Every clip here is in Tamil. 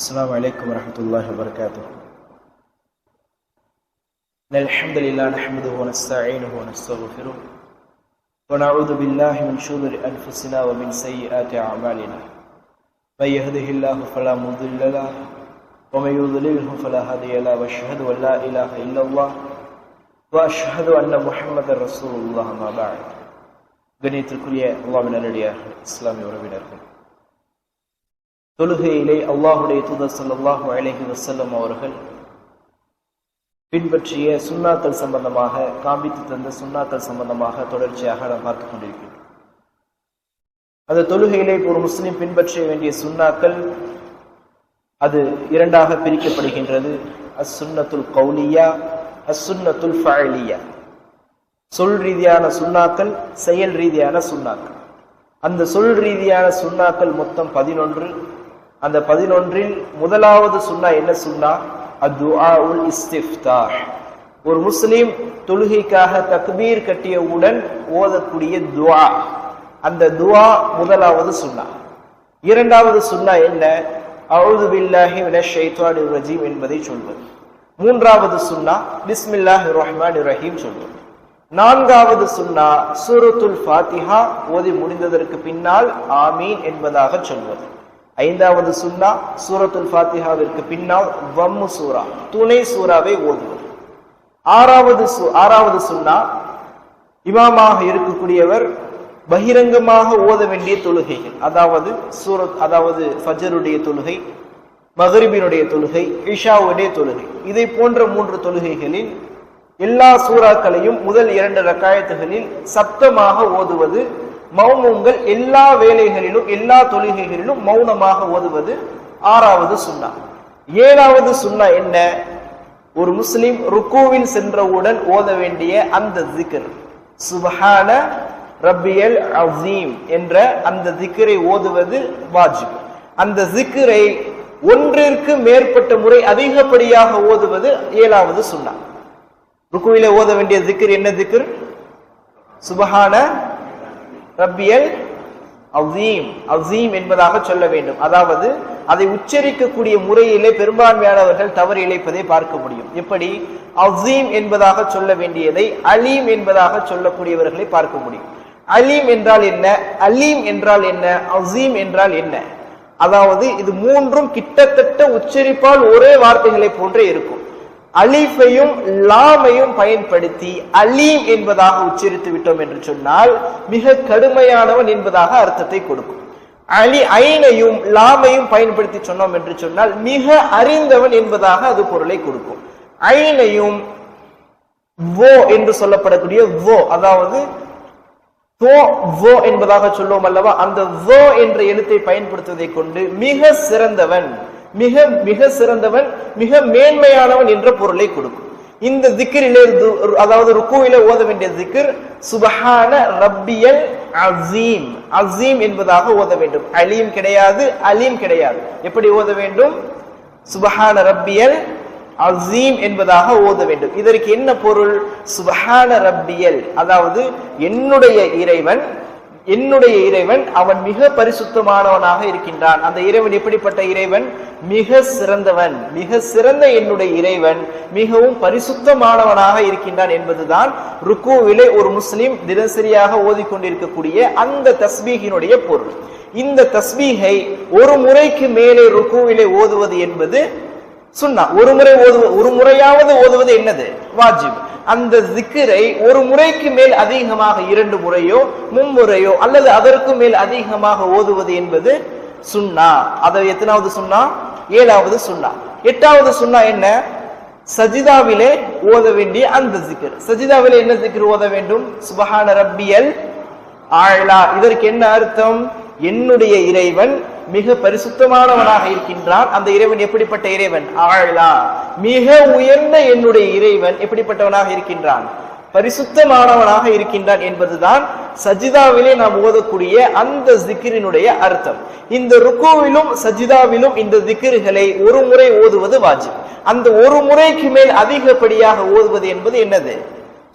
السلام عليكم ورحمة الله وبركاته. الحمد لله نحمده ونستعينه ونستغفره ونعوذ بالله من شرور أنفسنا ومن سيئات أعمالنا. من يهده الله فلا مضل له ومن يضلله فلا هادي له وأشهد أن لا إله إلا الله وأشهد أن محمدا رسول الله. ما بعد. கண்ணியத்திற்குரிய அல்லாஹ்வின் நல்லடியார்களே, இஸ்லாமிய உறவினர்கள், தொழுகையிலே அல்லாஹுடைய தூதர் ஸல்லல்லாஹு அலைஹி வஸல்லம் அவர்கள் பின்பற்றிய சுன்னாக்கள் சம்பந்தமாக, காண்பித்து தந்த சுன்னாக்கள் சம்பந்தமாக தொடர்ச்சியாக நாம் பார்த்துக் கொண்டிருக்கிறோம். அந்த தொழுகையிலே ஒரு முஸ்லிம் பின்பற்ற வேண்டிய சுன்னாக்கள் அது இரண்டாக பிரிக்கப்படுகின்றது. As சுன்னத்துல் கௌலியா, as சுன்னத்துல் ஃபஅலியா. சொல் ரீதியான சுன்னாக்கள், செயல் ரீதியான சுன்னாக்கள். அந்த சொல் ரீதியான சுன்னாக்கள் மொத்தம் 11. அந்த 11இல் முதலாவது சுன்னா என்ன சுன்னா? அத்துஆஉல் இஸ்திஃப்தாஹ். ஒரு முஸ்லிம் தொழுகைக்காக தக்பீர் கட்டியவுடன் ஓதக்கூடிய துஆ, அந்த துஆ முதலாவது சுன்னா. இரண்டாவது சுன்னா என்ன? அஊது பில்லாஹி மினஷ் ஷைத்தானிர் ரஜீம் என்பதை சொல்வது. மூன்றாவது சுன்னா பிஸ்மில்லாஹிர் ரஹ்மானிர் ரஹீம் சொல்வது. நான்காவது சுன்னா சூரத்துல் ஃபாத்திஹா ஓதி முடிந்ததற்கு பின்னால் ஆமீன் என்பதாக சொல்வது. ஐந்தாவது சுன்னா சூரத்துல் ஃபாத்திஹாவிற்கு பின்னால் வம்மு சூரா, துணை சூராவை ஓதுவது. ஆறாவது சுன்னா இமாமாக இருக்கக்கூடியவர் பகிரங்கமாக ஓத வேண்டிய தொழுகைகள், அதாவது ஃபஜ்ருடைய தொழுகை, மக்ரிபினுடைய தொழுகை, இஷாவுடைய தொழுகை, இதை போன்ற 3 தொழுகைகளில் எல்லா சூறாக்களையும் முதல் 2 ரக்காயத்துகளில் சப்தமாக ஓதுவது. மௌனங்கள் எல்லா வேளைகளிலும் எல்லா தொழுகைகளிலும் மௌனமாக ஓதுவது ஆறாவது சுன்னா. ஏழாவது சுன்னா என்ன? ஒரு முஸ்லிம் ருக்கூவில் சென்றவுடன் ஓத வேண்டிய அந்த திக்ர், சுப்ஹான ரப்பியல் அஸீம் என்ற அந்த திக்ரை ஓதுவது வாஜிப். அந்த திக்ரை ஒன்றிற்கு மேற்பட்ட முறை அதிகப்படியாக ஓதுவது ஏழாவது சுன்னா. ருக்குவிலே ஓத வேண்டிய திக்ர் என்ன திக்ர்? சுப்ஹான ரப்பியல் அஸீம், அஸீம் என்பதாக சொல்ல வேண்டும். அதாவது அதை உச்சரிக்கக்கூடிய முறையிலே பெரும்பான்மையானவர்கள் தவறு இழைப்பதை பார்க்க முடியும். எப்படி? அஸீம் என்பதாக சொல்ல வேண்டியதை அலீம் என்பதாக சொல்லக்கூடியவர்களை பார்க்க முடியும். அலீம் என்றால் என்ன? அலீம் என்றால் என்ன? அஸீம் என்றால் என்ன? அதாவது இது மூன்றும் கிட்டத்தட்ட உச்சரிப்பால் ஒரே வார்த்தைகளை போன்றே இருக்கும். அலிஃபையும் லாமையும் பயன்படுத்தி அலீம் என்பதாக உச்சரித்து விட்டோம் என்று சொன்னால் மிக கடுமையானவன் என்பதாக அர்த்தத்தை கொடுக்கும். ஐனையும் லாமையும் பயன்படுத்தி சொன்னோம் என்று சொன்னால் மிக அறிந்தவன் என்பதாக அது பொருளை கொடுக்கும். ஐனையும் வோ என்று சொல்லப்படக்கூடிய வோ, அதாவது என்பதாக சொல்லுவோம் அல்லவா, அந்த வோ என்ற எழுத்தை பயன்படுத்துவதை கொண்டு மிக சிறந்தவன், மிக மிக சிறந்தவன், மிக மேன்மையானவன் என்ற பொருளை கொடுக்கும். இந்த திக்ரிலே, அதாவது ருக்குவிலே ஓத வேண்டிய திக்ர் சுப்ஹான ரப்பியல் அஸீம், அஸீம் என்பதாக ஓத வேண்டும். அலீம் கிடையாது, அலீம் கிடையாது. எப்படி ஓத வேண்டும்? சுப்ஹான ரப்பியல் அஸீம் என்பதாக ஓத வேண்டும். இதற்கு என்ன பொருள்? சுப்ஹான ரப்பியல், அதாவது என்னுடைய இறைவன் அவன் மிக பரிசுத்தமானவனாக இருக்கின்றான். அந்த இறைவன் எப்படிப்பட்ட இறைவன்? மிக சிறந்தவன், மிக சிறந்த என்னுடைய இறைவன் மிகவும் பரிசுத்தமானவனாக இருக்கின்றான் என்பதுதான் ருக்குவிலே ஒரு முஸ்லிம் தினசரியாக ஓதிக்கொண்டிருக்கக்கூடிய அந்த தஸ்பீஹினுடைய பொருள். இந்த தஸ்பீஹை ஒரு முறைக்கு மேலே ருக்குவிலே ஓதுவது என்பது சுன்னா. ஒரு முறையாவது ஓதுவது என்னது? வாஜிப். அந்த திக்ரை ஒரு முறைக்கு மேல் அதிகமாக 2 முறையோ 3 முறையோ அல்லது அதற்கு மேல் அதிகமாக ஓதுவது என்பது சுன்னா. அது எத்தனாவது சுன்னா? 7வது சுன்னா. 8வது சுன்னா என்ன? சஜிதாவிலே ஓத வேண்டிய அந்த திக்ர். சஜிதாவிலே என்ன திக்ர் ஓத வேண்டும்? சுப்ஹான ரப்பியல் ஆலா. இதற்கு என்ன அர்த்தம்? என்னுடைய இறைவன் மிக பரிசுத்தமானவனாக இருக்கின்றான். அந்த இறைவன் எப்படிப்பட்ட இறைவன்? ஆலா, மிக உயர்ந்த என்னுடைய இறைவன் எப்படிப்பட்டவனாக இருக்கின்றான்? பரிசுத்தமானவனாக இருக்கின்றான் என்பதுதான் சஜிதாவிலே நாம் ஓதக்கூடிய அந்த திக்ரினுடைய அர்த்தம். இந்த ருக்குவிலும் சஜிதாவிலும் இந்த திக்ர்களை ஒரு முறை ஓதுவது வாஜிப். அந்த ஒரு முறைக்கு மேல் அதிகப்படியாக ஓதுவது என்பது என்னது?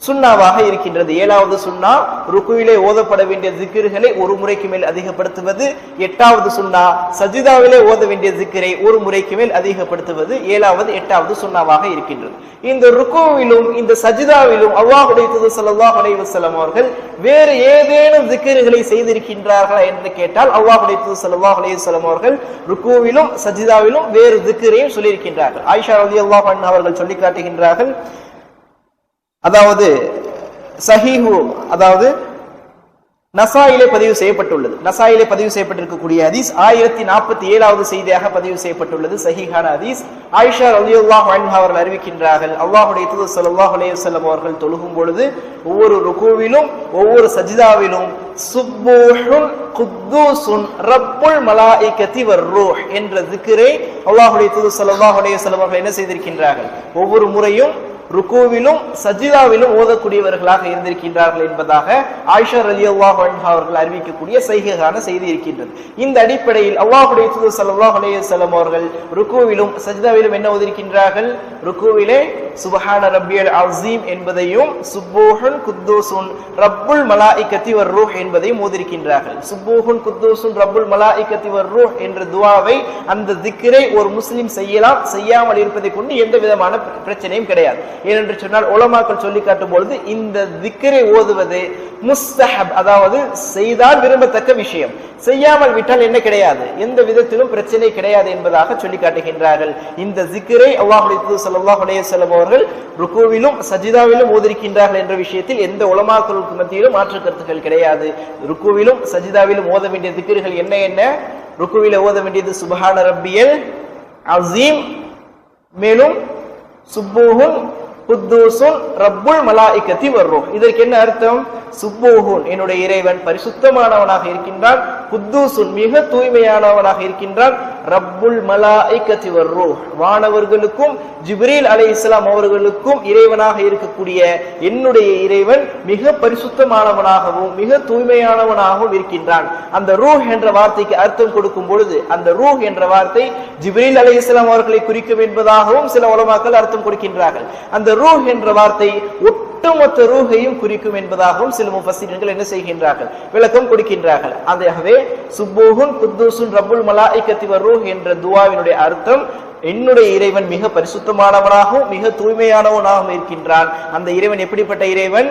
சுன்னாவாக இருக்கின்றது. 7வது சுன்னா ருக்குவிலே ஓதப்பட வேண்டிய ஜிக்ர்களை ஒரு முறைக்கு மேல் அதிகப்படுத்துவது. 8வது சுன்னா சஜிதாவிலே ஓத வேண்டிய ஜிக்ரை ஒரு முறைக்கு மேல் அதிகப்படுத்துவது 7வது 8வது சுன்னாவாக இருக்கின்றது. இந்த ருக்குவிலும் இந்த சஜிதாவிலும் அல்லாஹ்வுடைய தூதர் ஸல்லல்லாஹு அலைஹி வஸல்லம் அவர்கள் வேறு ஏதேனும் ஜிக்ர்களை செய்திருக்கின்றார்களா என்று கேட்டால் அல்லாஹ்வுடைய தூதர் ஸல்லல்லாஹு அலைஹி வஸல்லம் அவர்கள் ருக்குவிலும் சஜிதாவிலும் வேறு ஜிக்ரையும் சொல்லியிருக்கின்றார்கள். ஆயிஷா ரலியல்லாஹு அன்ஹா அவர்கள் சொல்லி காட்டுகின்றார்கள், அதாவது சஹீஹு, அதாவது நசாயிலே பதிவு செய்யப்பட்டுள்ளது. நசாயிலே பதிவு செய்யப்பட்டிருக்கக்கூடிய ஹதீஸ் 1047வது செய்தியாக பதிவு செய்யப்பட்டுள்ளது. சஹீஹான ஹதீஸ். ஆயிஷா ரலியல்லாஹு அன்ஹா அவர்கள் அறிவிக்கின்றார்கள், அல்லாஹ்வுடைய தூதர் ஸல்லல்லாஹு அலைஹி வஸல்லம் அவர்கள் தொழுகும் பொழுது ஒவ்வொரு ருகூவிலும் ஒவ்வொரு சஜிதாவிலும் சுப்பூஹுன் குத்தூசுன் ரப்புல் மலாயிகத்தி வர்ரூஹ் என்ற zikரை அல்லாஹ்வுடைய தூதர் ஸல்லல்லாஹு அலைஹி வஸல்லம் அவர்கள் என்ன செய்திருக்கின்றார்கள், ஒவ்வொரு முறையும் ருக்குவிலும் சஜிதாவிலும் ஓதக்கூடியவர்களாக இருந்திருக்கின்றார்கள் என்பதாக ஆயிஷா ரலியல்லாஹு அன்ஹா அவர்கள் அறிவிக்கக்கூடிய சஹீஹான செய்தி இருக்கின்றது. இந்த அடிப்படையில் அல்லாஹ்வுடைய தூதர் ஸல்லல்லாஹு அலைஹி வஸல்லம் அவர்கள் ருக்குவிலும் சஜிதாவிலும் என்ன ஓதிருக்கின்றார்கள், ருக்குவிலே சுப்ஹான ரப்பியல் அஸீம் என்பதையும் சுப்பூஹுன் குத்தூசுன் ரப்புல் மலாயிகத்தி வர்ரூஹ் என்பதையும் ஓதிருக்கின்றார்கள். சுப்பூஹுன் குத்தூசுன் ரப்புல் மலாயிகத்தி வர்ரூஹ் என்ற துஆவை, அந்த திக்ரை ஒரு முஸ்லிம் செய்யலாம், செய்யாமல் இருப்பதை கொண்டு எந்த விதமான பிரச்சனையும் கிடையாது. ஏனென்று சொன்னால் உலமாக்கள் சொல்லி காட்டும் பொழுது இந்த திக்ரை ஓதுவது முஸ்தஹப், அதாவது செய்தால் விரும்பத்தக்க விஷயம், செய்யாமல் விட்டால் என்ன கிடையாது, எந்த விதத்திலும் பிரச்சனை கிடையாது என்பதாக சொல்லி காட்டுகின்றார்கள். இந்த திக்ரை அல்லாஹ்வுடைய தூதர் ஸல்லல்லாஹு அலைஹி வஸல்லம் அவர்கள் ருக்குவிலும் சஜிதாவிலும் ஓதிருக்கின்றார்கள் என்ற விஷயத்தில் எந்த உலமாக்களுக்கு மத்தியிலும் மாற்று கருத்துக்கள் கிடையாது. ருக்குவிலும் சஜிதாவிலும் ஓத வேண்டிய திக்ர்கள் என்ன என்ன? ருக்குவில ஓத வேண்டியது சுப்ஹான ரப்பியல் அஸீம், மேலும் சுப்பூஹுன் குத்தூசுன் ரப்புல் மலாயிகத்தி வர்ரூஹ். இதற்கு என்ன அர்த்தம்? சுப்பூஹுன் என்னுடைய இறைவன் பரிசுத்தமானவனாக இருக்கின்றான், குத்தூசுன் மிக தூய்மையானவனாக இருக்கின்றான், ரப்புல் மலாயிகத்தி வர்ரூஹ் வானவர்களுக்கும் ஜிப்ரீல் அலைஹிஸ்ஸலாம் அவர்களுக்கும் இறைவனாக இருக்கக்கூடிய என்னுடைய இறைவன் மிக பரிசுத்தமானவனாகவும் மிக தூய்மையானவனாகவும் இருக்கின்றான். அந்த ரூஹ் என்ற வார்த்தைக்கு அர்த்தம் கொடுக்கும் பொழுது அந்த ரூஹ் என்ற வார்த்தை ஜிப்ரீல் அலைஹிஸ்ஸலாம் அவர்களை குறிக்கும் என்பதாகவும் சில உலமாக்கள் அர்த்தம் கொடுக்கின்றார்கள். அந்த ரூஹ் என்ற வார்த்தை ஒட்டுமொத்த ரூஹையும் குறிக்கும் என்பதாகவும் சில முஃபஸ்ஸிரீன்கள் என்ன செய்கின்றார்கள், விளக்கம் கொடுக்கின்றார்கள். ஆகவே சுப்பூஹுன் குத்தூசுன் ரப்புல் மலாயிகத்தி வர்ரூஹ் என்ற துஆவினுடைய அர்த்தம், என்னுடைய இறைவன் மிக பரிசுத்தமானவனாகவும் மிக தூய்மையானவனாகவும் இருக்கின்றான். அந்த இறைவன் எப்படிப்பட்ட இறைவன்?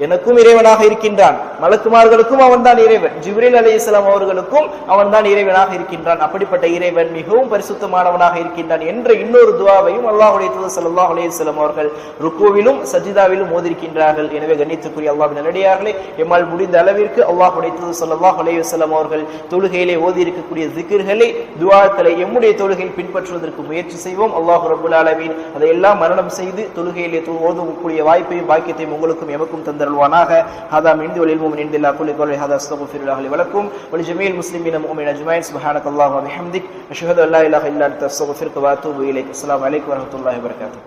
எனக்கும் இறைவனாக இருக்கின்றான், மலக்குமார்களுக்கும் அவன் தான் இறைவன், ஜிப்ரீல் அலைஹிஸ்ஸலாம் அவர்களுக்கும் அவன் தான் இறைவனாக இருக்கின்றான். அப்படிப்பட்ட இறைவன் மிகவும் பரிசுத்தமானவனாக இருக்கின்றான் என்ற இன்னொரு துஆவையும் அல்லாஹ்வுடைய தூதர் ஸல்லல்லாஹு அலைஹி வஸல்லம் அவர்கள் ருக்குவிலும் சஜிதாவிலும் ஓதிருக்கின்றார்கள். எனவே கண்ணியத்துக்குரிய அல்லாஹ்வின் நல்லடியார்களே, எம்மால் முடிந்த அளவிற்கு அல்லாஹ்வுடைய தூதர் ஸல்லல்லாஹு அலைஹி வஸல்லம் அவர்கள் தொழுகையிலே ஓதி இருக்கக்கூடிய zikர்களை, துஆக்களை எம்முடைய தொழுகையில் பின்பற்றுவதற்கு முயற்சி செய்வோம். அல்லாஹ் ரப்பல் ஆலமீன் அதையெல்லாம் மரணம் செய்து தொழுகையிலே ஓதக்கூடிய வாய்ப்பையும் பாக்கியத்தையும் உங்களுக்கும் எமக்கும் தந்த هذا من عند العلم من عند الله كل قول هذا استغفر الله لي ولكم ولجميع المسلمين المؤمنين اجمعين سبحانك اللهم وبحمدك اشهد ان لا اله الا انت استغفرك واتوب اليك. السلام عليكم ورحمه الله وبركاته.